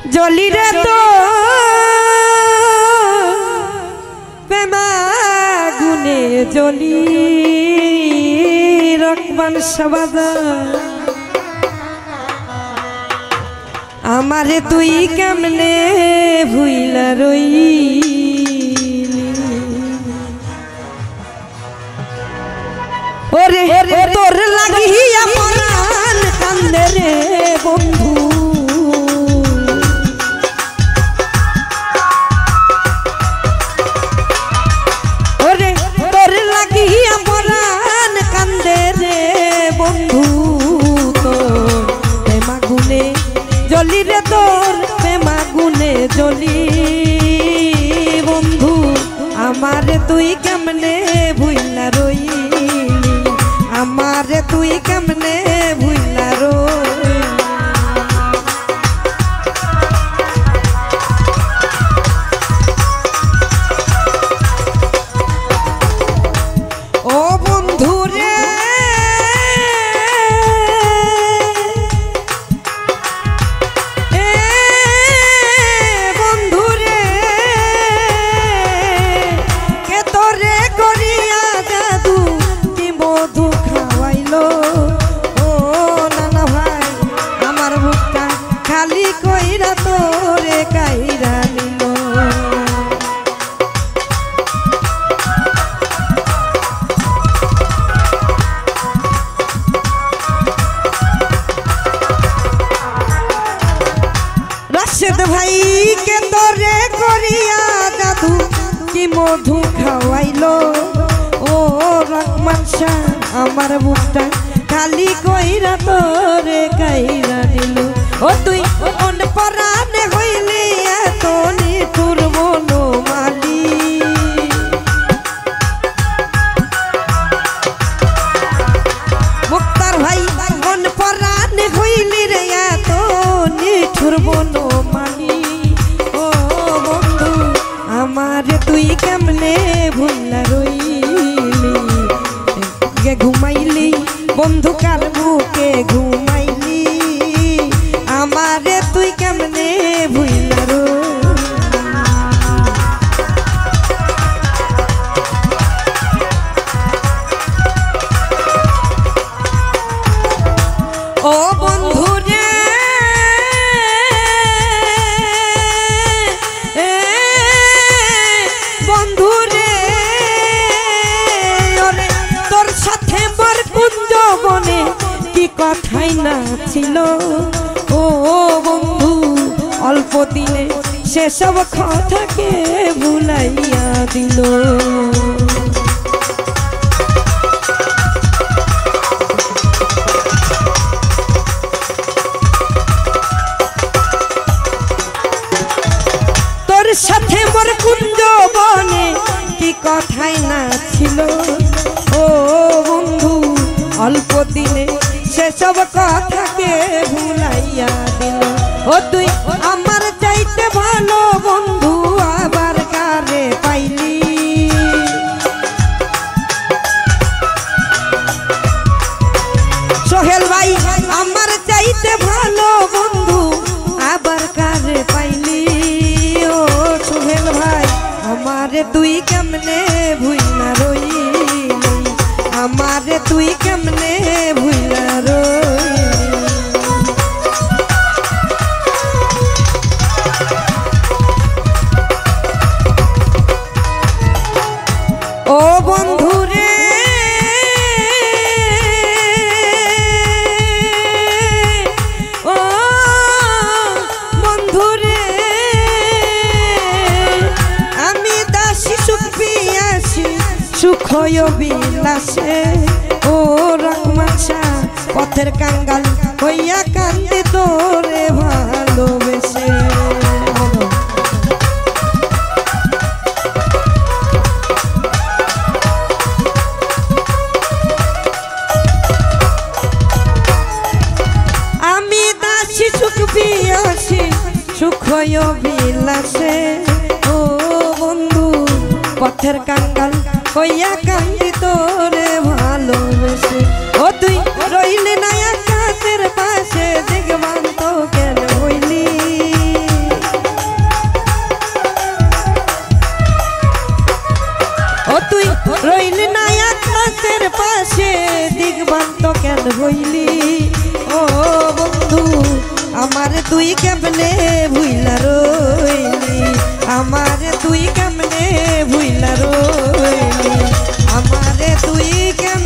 জলি রে তো প্রেমা গুনে জলি রকমান সবাদা আমারে তুই কেমনে ভুইলা রইলি ওরে তোর লাগিয়া পরাণ কান্দে রে বন্ধু ওরে তোর লাগিয়া পরাণ কান্দে রে বন্ধু তোর প্রেমা গুনে জলি রে তোর প্রেমা গুনে জলি বন্ধু আমারে তুই কেমনে ভুইলা রইলি আমারে তুই কেমনে ভুইলা রইলি ও বন্ধু রে বন্ধু রে কে তোরে করিয়া জাদু কি মধু খাওয়াইলো ও নানা ভাই আমার বুকটা খালি কইরা তোরে কাইরা নিল রাশেদ ভাই কে তোরে করিয়া জাদু কি মধু খাওয়াইলো ও রহমান শাহ আমার বুকটা খালি কইরা তোরে কাইরা নিল ও তুই কোন পরাণে হইলি এত নিঠুর বনমালী মুক্তার ভাই কোন পরাণে হইলি রে এত নিঠুর বনমালী ও বন্ধু আমারে তুই কেমনে ভুলা রইলি কে ঘুমাইলি বন্ধু কার বুকে ঘুমাইলি আমারে তুই কেমনে ভুইলা রইলি ও বন্ধু রে বন্ধু রে ওরে তোর সাথে মোর কুঞ্জ বনে কি কথাই না ছিল ও বন্ধু অল্প দিনে সেসব কথাকে ভুলাইয়া দিল তোর সাথে মোর কুঞ্জ বনে কি কথাই না ছিল ও বন্ধু অল্প দিনে সেসব কথাকে ভুলাইয়া দিল ও তুই আমার চাইতে ভালো বন্ধু আবার কারে পাইলি সোহেল ভাই আমার চাইতে ভালো বন্ধু আবার কারে পাইলি ও সোহেল ভাই আমারে তুই কেমনে ভুইলা রইলি আমারে তুই কেমনে ভুইলা রইলি ও বন্ধু রে ও বন্ধু রে আমি দাসী সুখ পিয়াসী সুখ বিলাসে ও রহমান শাহ পথের কাঙ্গাল হইয়া কান্দে তোরে ভালোবেসে আমি দাসী সুখ পিয়াসী সুখ বিলাসে ও বন্ধু পথের কাঙ্গাল হইয়া কান্দি তোরে ভালোবেসে ও তুই রইলে না আকাশের পাশে দেখবান তো কেন হইলি মেঘবান তো কেন হইলি ও বন্ধু আমারে তুই কেমনে ভুইলা রইলি আমারে তুই কেমনে ভুইলা রইলি আমারে তুই কেমনে